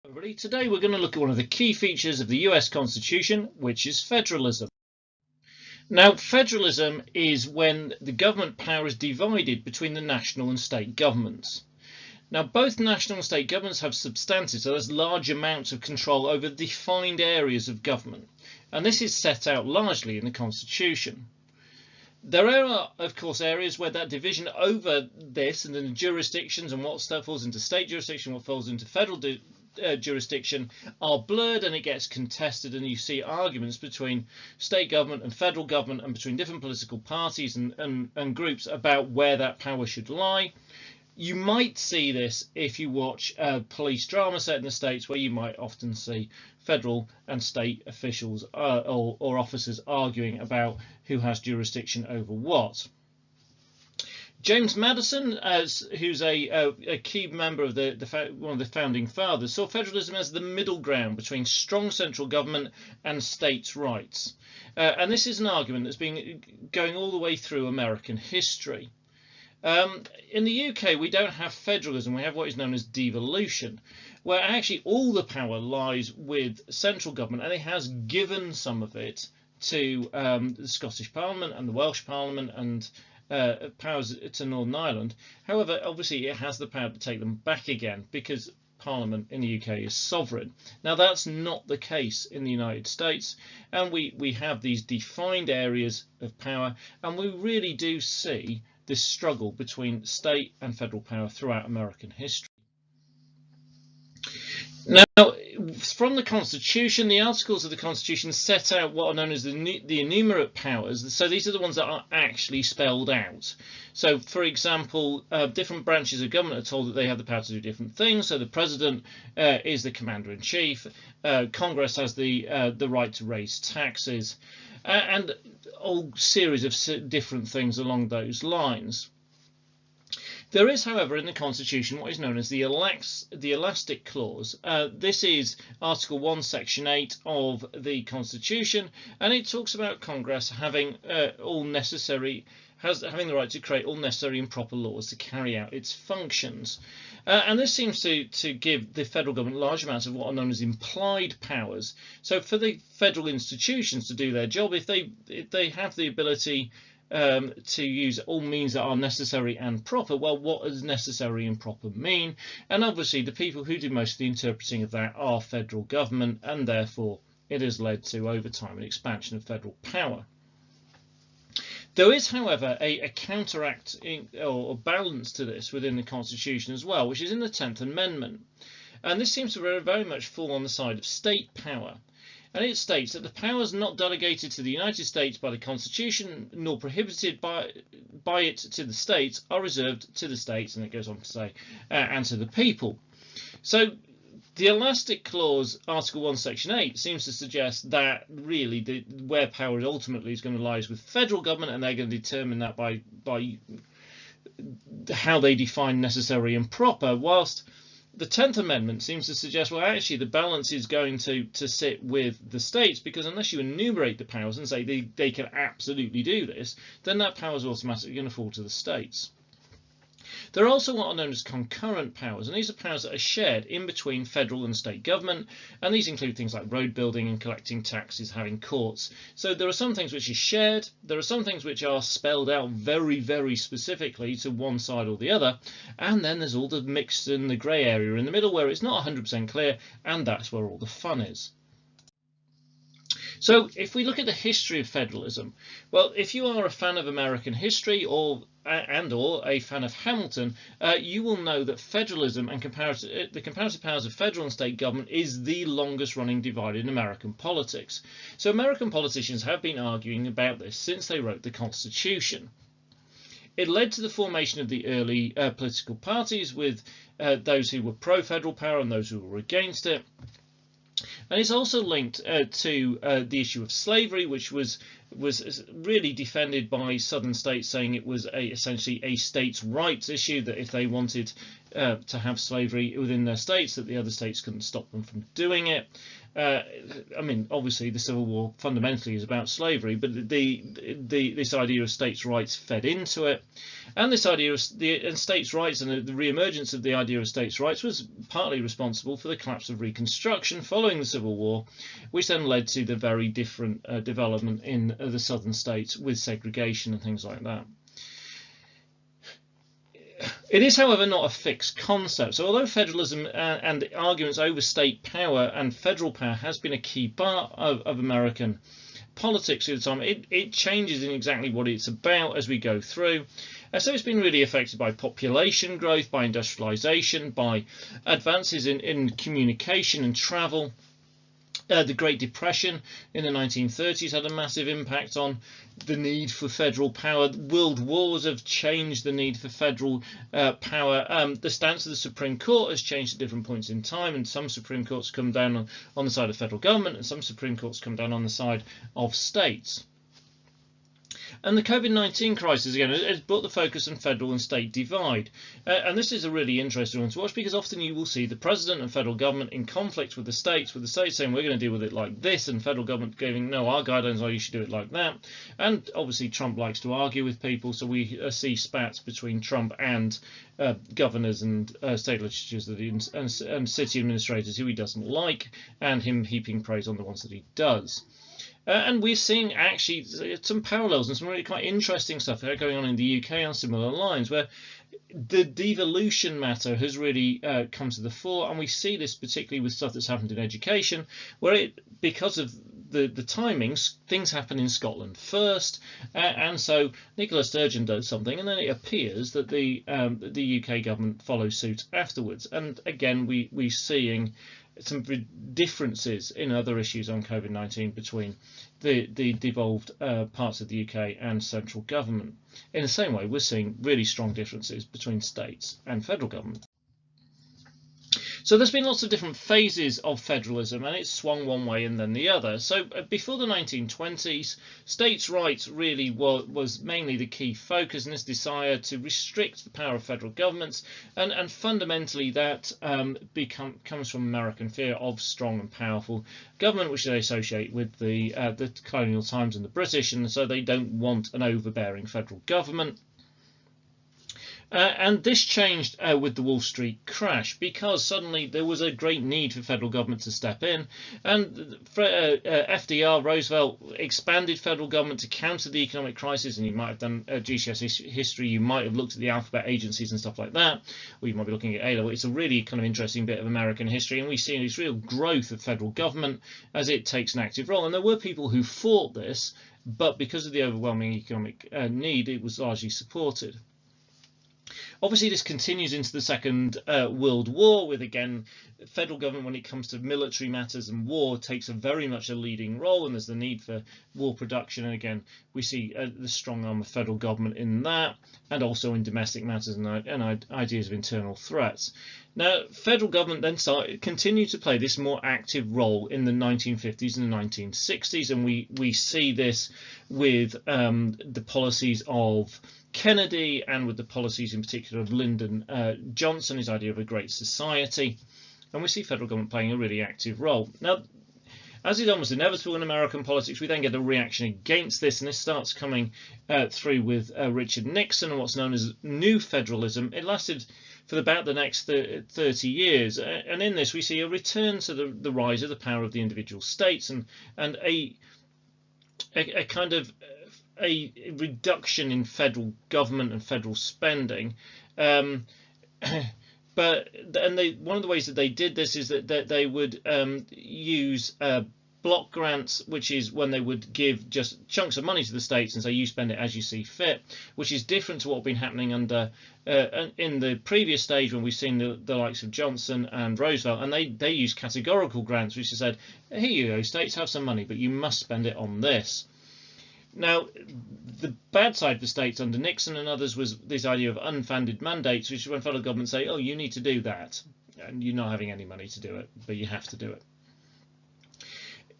Everybody, today we're going to look at one of the key features of the US Constitution, which is federalism. Now, federalism is when the government power is divided between the national and state governments. Now, both national and state governments have substantive, so there's large amounts of control over defined areas of government, and this is set out largely in the Constitution. There are, of course, areas where that division over this and then the jurisdictions and what stuff falls into state jurisdiction, what falls into federal jurisdiction are blurred, and it gets contested, and you see arguments between state government and federal government and between different political parties and groups about where that power should lie. You might see this if you watch a police drama set in the States, where you might often see federal and state officials or officers arguing about who has jurisdiction over what. James Madison, who's a key member of one of the founding fathers, saw federalism as the middle ground between strong central government and states' rights. And this is an argument that's been going all the way through American history. In the UK, we don't have federalism, we have what is known as devolution, where actually all the power lies with central government, and it has given some of it to the Scottish Parliament and the Welsh Parliament and powers to Northern Ireland. However, obviously it has the power to take them back again because Parliament in the UK is sovereign. Now, that's not the case in the United States, and we have these defined areas of power, and we really do see this struggle between state and federal power throughout American history. Now, from the Constitution, the articles of the Constitution set out what are known as the enumerate powers. So these are the ones that are actually spelled out. So, for example, different branches of government are told that they have the power to do different things. So the president is the commander-in-chief. Congress has the right to raise taxes, and a whole series of different things along those lines. There is, however, in the Constitution what is known as the elastic clause. This is Article 1, Section 8 of the Constitution, and it talks about Congress having having the right to create all necessary and proper laws to carry out its functions. And this seems to give the federal government large amounts of what are known as implied powers. So for the federal institutions to do their job, if they have the ability to use all means that are necessary and proper, well, what does necessary and proper mean? And obviously the people who do most of the interpreting of that are federal government, and therefore it has led to, over time, an expansion of federal power. There is, however, a counteract or balance to this within the Constitution as well, which is in the 10th Amendment. And this seems to very much fall on the side of state power. And it states that the powers not delegated to the United States by the Constitution, nor prohibited by it to the states, are reserved to the states, and it goes on to say, and to the people. So the elastic clause, Article 1, Section 8, seems to suggest that really where power ultimately is going to lie is with federal government, and they're going to determine that by how they define necessary and proper, whilst the 10th Amendment seems to suggest, well, actually the balance is going to sit with the states, because unless you enumerate the powers and say they can absolutely do this, then that power is automatically going to fall to the states. There are also what are known as concurrent powers, and these are powers that are shared in between federal and state government, and these include things like road building and collecting taxes, having courts. So there are some things which are shared, there are some things which are spelled out very, very specifically to one side or the other, and then there's all the mixed and the grey area in the middle where it's not 100% clear, and that's where all the fun is. So if we look at the history of federalism, well, if you are a fan of American history or a fan of Hamilton, you will know that federalism and the comparative powers of federal and state government is the longest running divide in American politics. So American politicians have been arguing about this since they wrote the Constitution. It led to the formation of the early political parties, with those who were pro-federal power and those who were against it. And it's also linked to the issue of slavery, which was really defended by southern states, saying it was essentially a states' rights issue, that if they wanted to have slavery within their states, that the other states couldn't stop them from doing it. I mean, obviously, the Civil War fundamentally is about slavery, but this idea of states' rights fed into it, and this idea of states' rights and the re-emergence of the idea of states' rights was partly responsible for the collapse of Reconstruction following the Civil War, which then led to the very different development in the southern states with segregation and things like that. It is, however, not a fixed concept. So although federalism and the arguments over state power and federal power has been a key part of American politics at the time, it changes in exactly what it's about as we go through. So it's been really affected by population growth, by industrialization, by advances in communication and travel. The Great Depression in the 1930s had a massive impact on the need for federal power. World wars have changed the need for federal power. The stance of the Supreme Court has changed at different points in time, and some Supreme Courts come down on the side of federal government, and some Supreme Courts come down on the side of states. And the COVID-19 crisis, again, has brought the focus on federal and state divide. And this is a really interesting one to watch, because often you will see the president and federal government in conflict with the states saying we're going to deal with it like this, and federal government going, no, our guidelines are you should do it like that. And obviously Trump likes to argue with people, so we see spats between Trump and governors and state legislatures and city administrators who he doesn't like, and him heaping praise on the ones that he does. And we're seeing actually some parallels and some really quite interesting stuff going on in the UK on similar lines, where the devolution matter has really come to the fore, and we see this particularly with stuff that's happened in education, where because of the timings, things happen in Scotland first, and so Nicola Sturgeon does something, and then it appears that the UK government follows suit afterwards. And again, we're seeing some differences in other issues on COVID-19 between the devolved parts of the UK and central government. In the same way, we're seeing really strong differences between states and federal government. So there's been lots of different phases of federalism, and it's swung one way and then the other. So before the 1920s, states' rights really was mainly the key focus, and this desire to restrict the power of federal governments, and fundamentally that comes from American fear of strong and powerful government, which they associate with the colonial times and the British, and so they don't want an overbearing federal government. And this changed with the Wall Street crash, because suddenly there was a great need for federal government to step in, and FDR, Roosevelt, expanded federal government to counter the economic crisis. And you might have done GCSE history, you might have looked at the alphabet agencies and stuff like that, or you might be looking at A-level. It's a really kind of interesting bit of American history, and we see this real growth of federal government as it takes an active role. And there were people who fought this, but because of the overwhelming economic need, it was largely supported. Obviously, this continues into the Second World War, with, again, federal government, when it comes to military matters and war, takes very much a leading role, and there's the need for war production. And again, we see the strong arm of federal government in that, and also in domestic matters and ideas of internal threats. Now, federal government then continued to play this more active role in the 1950s and the 1960s, and we see this with the policies of Kennedy, and with the policies in particular of Lyndon Johnson, his idea of a great society, and we see federal government playing a really active role. Now, as is almost inevitable in American politics, we then get a reaction against this, and this starts coming through with Richard Nixon and what's known as New Federalism. It lasted for about the next 30 years, and in this we see a return to the rise of the power of the individual states, and a kind of a reduction in federal government and federal spending. One of the ways that they did this is that they would use block grants, which is when they would give just chunks of money to the states and say you spend it as you see fit, which is different to what had been happening under in the previous stage when we've seen the likes of Johnson and Roosevelt, and they used categorical grants, which said, here you go, states, have some money, but you must spend it on this. Now, the bad side for states under Nixon and others was this idea of unfunded mandates, which is when federal governments say, oh, you need to do that, and you're not having any money to do it, but you have to do it.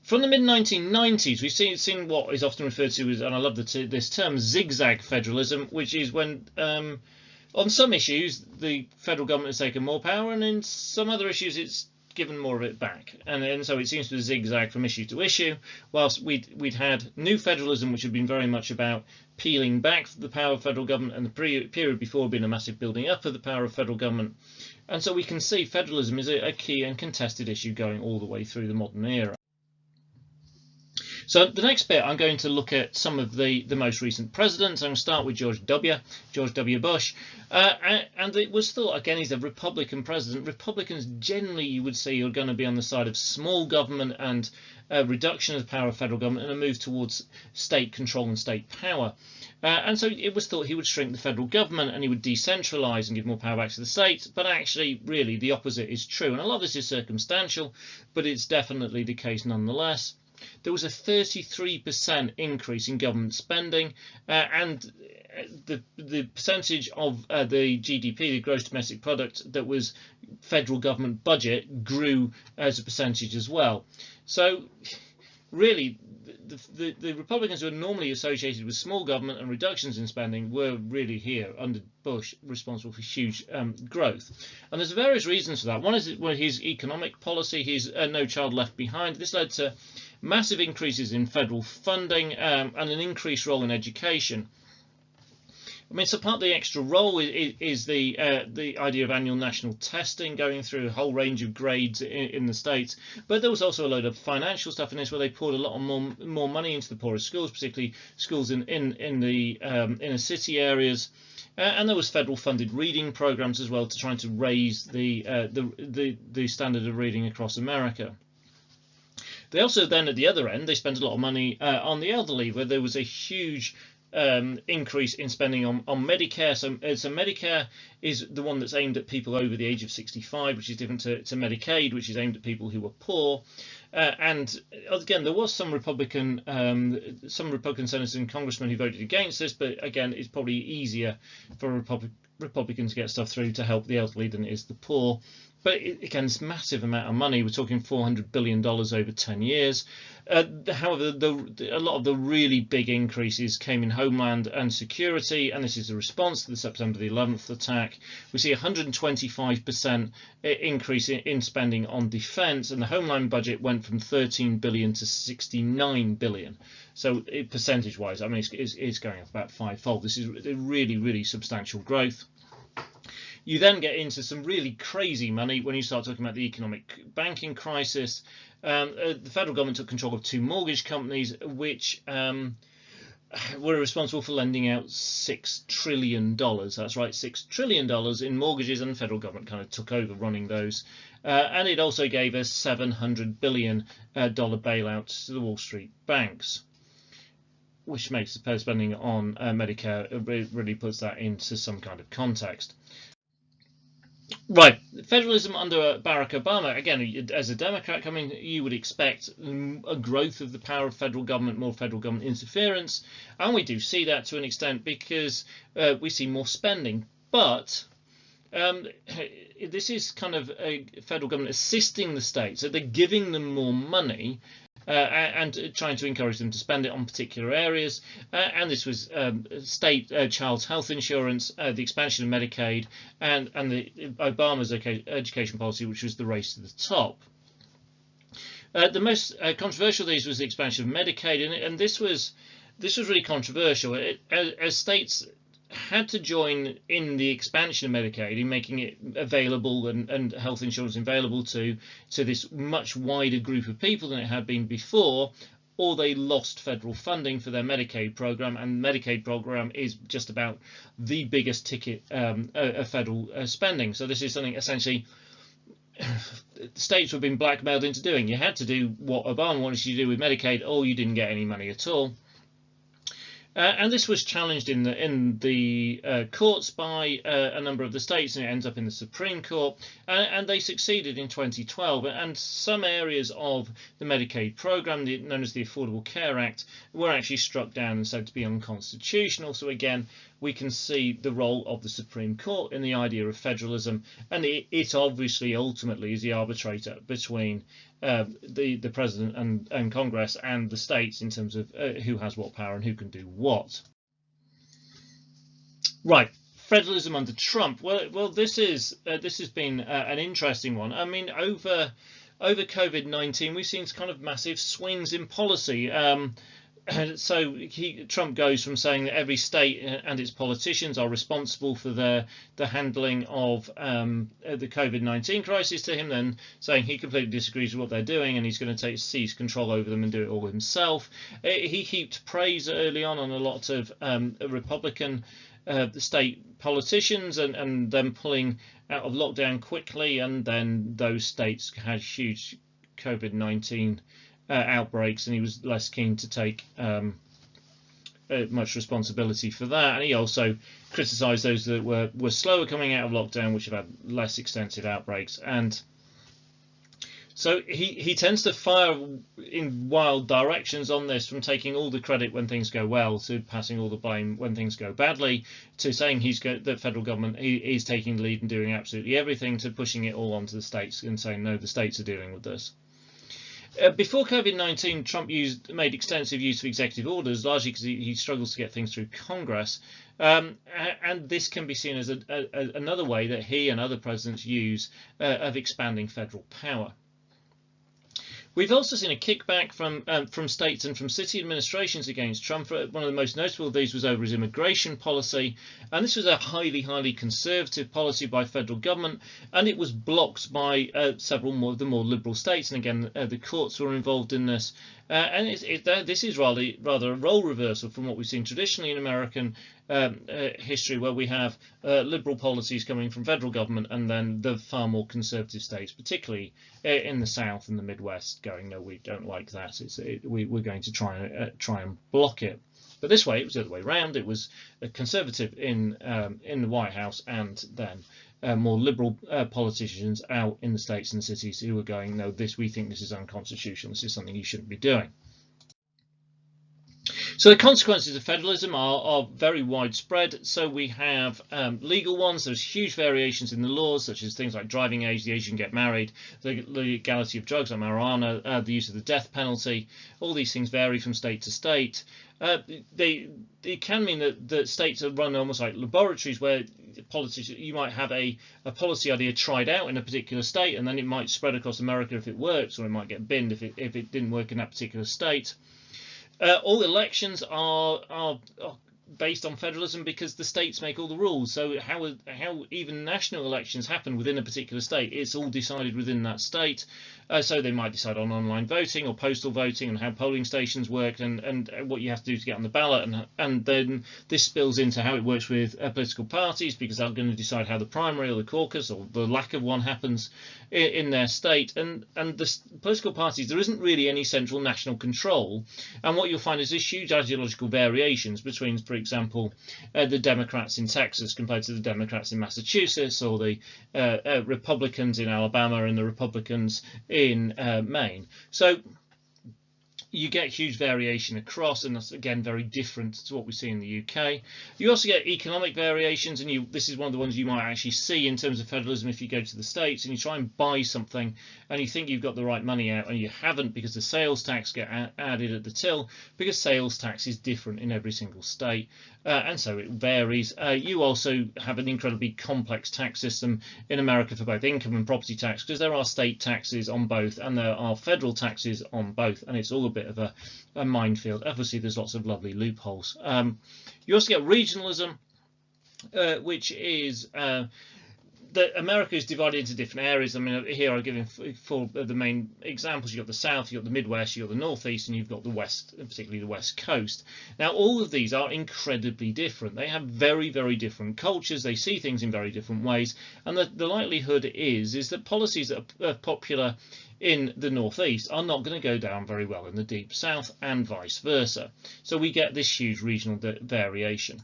From the mid-1990s, we've seen what is often referred to as, and I love this term, zigzag federalism, which is when On some issues, the federal government has taken more power, and in some other issues, it's given more of it back. And so it seems to zigzag from issue to issue. Whilst we'd had new federalism, which had been very much about peeling back the power of federal government, and the period before had been a massive building up of the power of federal government. And so we can see federalism is a key and contested issue going all the way through the modern era. So the next bit, I'm going to look at some of the most recent presidents. I'm going to start with George W. Bush. And it was thought, again, he's a Republican president. Republicans generally, you would say, are going to be on the side of small government and reduction of the power of federal government and a move towards state control and state power. And so it was thought he would shrink the federal government and he would decentralise and give more power back to the states. But actually, really, the opposite is true. And a lot of this is circumstantial, but it's definitely the case nonetheless. There was a 33% increase in government spending, and the percentage of the GDP, the gross domestic product, that was federal government budget grew as a percentage as well. So really, the Republicans who are normally associated with small government and reductions in spending were really here under Bush responsible for huge growth. And there's various reasons for that. One is his economic policy, his No Child Left Behind. This led to massive increases in federal funding and an increased role in education. I mean, so part of the extra role is the idea of annual national testing, going through a whole range of grades in the states. But there was also a load of financial stuff in this, where they poured a lot of more money into the poorest schools, particularly schools in the inner city areas. And there was federal funded reading programs as well, to trying to raise the standard of reading across America. They also then, at the other end, they spent a lot of money on the elderly, where there was a huge increase in spending on Medicare. So Medicare is the one that's aimed at people over the age of 65, which is different to Medicaid, which is aimed at people who are poor. And again, there was some Republican senators and congressmen who voted against this, but again, it's probably easier for Republicans to get stuff through to help the elderly than it is the poor. But again, it's a massive amount of money. We're talking $400 billion over 10 years. However, a lot of the really big increases came in Homeland and Security, and this is a response to the September the 11th attack. We see 125% increase in spending on defence, and the Homeland budget went from 13 billion to 69 billion. So percentage-wise, I mean, it's going up about fivefold. This is really, really substantial growth. You then get into some really crazy money when you start talking about the economic banking crisis. The federal government took control of 2 mortgage companies, which were responsible for lending out $6 trillion. That's right, $6 trillion in mortgages, and the federal government kind of took over running those. And it also gave a $700 billion bailout to the Wall Street banks, which makes the spending on Medicare, really puts that into some kind of context. Right, federalism under Barack Obama, again, as a Democrat coming, you would expect a growth of the power of federal government, more federal government interference, and we do see that to an extent because we see more spending. But this is kind of a federal government assisting the states, so they're giving them more money and trying to encourage them to spend it on particular areas. And this was state child's health insurance, the expansion of Medicaid, and the Obama's education policy, which was the race to the top. The most controversial of these was the expansion of Medicaid, and this was really controversial. As states had to join in the expansion of Medicaid, in making it available and health insurance available to this much wider group of people than it had been before, or they lost federal funding for their Medicaid program, and Medicaid program is just about the biggest ticket of federal spending. So this is something essentially states were being blackmailed into doing. You had to do what Obama wanted you to do with Medicaid, or you didn't get any money at all. And this was challenged in the courts by a number of the states, and it ends up in the Supreme Court, and they succeeded in 2012. And some areas of the Medicaid program, known as the Affordable Care Act, were actually struck down and said to be unconstitutional. So again, we can see the role of the Supreme Court in the idea of federalism, and it obviously ultimately is the arbitrator between the president and Congress and the states in terms of who has what power and who can do what. Right, Federalism under Trump. Well, this has been an interesting one. I mean, over COVID-19, we've seen kind of massive swings in policy. So Trump goes from saying that every state and its politicians are responsible for the handling of the COVID-19 crisis, to him then saying he completely disagrees with what they're doing and he's going to seize control over them and do it all himself. He heaped praise early on a lot of Republican state politicians and them pulling out of lockdown quickly, and then those states had huge COVID-19 outbreaks, and he was less keen to take much responsibility for that. And he also criticised those that were slower coming out of lockdown, which have had less extensive outbreaks. And so he tends to fire in wild directions on this, from taking all the credit when things go well to passing all the blame when things go badly, to saying the federal government is taking the lead and doing absolutely everything, to pushing it all onto the states and saying no, the states are dealing with this. Before COVID-19, Trump made extensive use of executive orders, largely because he struggles to get things through Congress. And this can be seen as another way that he and other presidents use of expanding federal power. We've also seen a kickback from states and from city administrations against Trump. One of the most notable of these was over his immigration policy, and this was a highly conservative policy by federal government, and it was blocked by several of the more liberal states. And again, the courts were involved in this, and this is rather a role reversal from what we've seen traditionally in American history, where we have liberal policies coming from federal government and then the far more conservative states, particularly in the South and the Midwest, going, no, we don't like that. We're going to try and block it. But this way, it was the other way around. It was a conservative in the White House, and then more liberal politicians out in the states and the cities who were going, no, we think this is unconstitutional. This is something you shouldn't be doing. So the consequences of federalism are very widespread. So we have legal ones. There's huge variations in the laws, such as things like driving age, the age you can get married, the legality of drugs like marijuana, the use of the death penalty. All these things vary from state to state. It can mean that states are run almost like laboratories, where you might have a policy idea tried out in a particular state, and then it might spread across America if it works, or it might get binned if it didn't work in that particular state. All elections are based on federalism because the states make all the rules. So how even national elections happen within a particular state, it's all decided within that state. So they might decide on online voting or postal voting, and how polling stations work, and what you have to do to get on the ballot, and then this spills into how it works with political parties, because they're going to decide how the primary or the caucus or the lack of one happens in their state. And the political parties, there isn't really any central national control, and what you'll find is these huge ideological variations between, for example, the Democrats in Texas compared to the Democrats in Massachusetts, or the Republicans in Alabama and the Republicans in Maine. So you get huge variation across, and that's again very different to what we see in the UK. You also get economic variations, and this is one of the ones you might actually see in terms of federalism if you go to the States and you try and buy something and you think you've got the right money out, and you haven't, because the sales tax get added at the till, because sales tax is different in every single state, and so it varies. You also have an incredibly complex tax system in America for both income and property tax, because there are state taxes on both and there are federal taxes on both, and it's all a bit of a minefield. Obviously, there's lots of lovely loopholes. You also get regionalism, which is that America is divided into different areas. I mean, here I've given four of the main examples. You've got the South, you've got the Midwest, you've got the Northeast, and you've got the West, particularly the West Coast. Now, all of these are incredibly different. They have very, very different cultures. They see things in very different ways. And the likelihood is that policies that are popular in the Northeast are not going to go down very well in the Deep South, and vice versa. So we get this huge regional variation.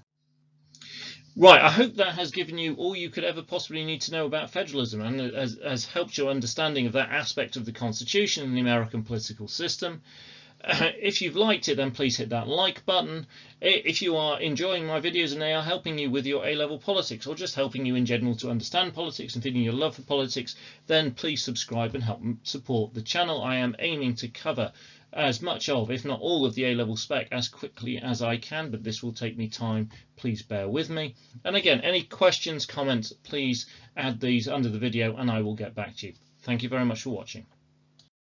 Right, I hope that has given you all you could ever possibly need to know about federalism, and has helped your understanding of that aspect of the Constitution and the American political system. If you've liked it, then please hit that like button. If you are enjoying my videos and they are helping you with your A-level politics, or just helping you in general to understand politics and feeding your love for politics, then please subscribe and help support the channel. I am aiming to cover as much of, if not all of, the A-level spec as quickly as I can, but this will take me time. Please bear with me. And again, any questions, comments, please add these under the video and I will get back to you. Thank you very much for watching.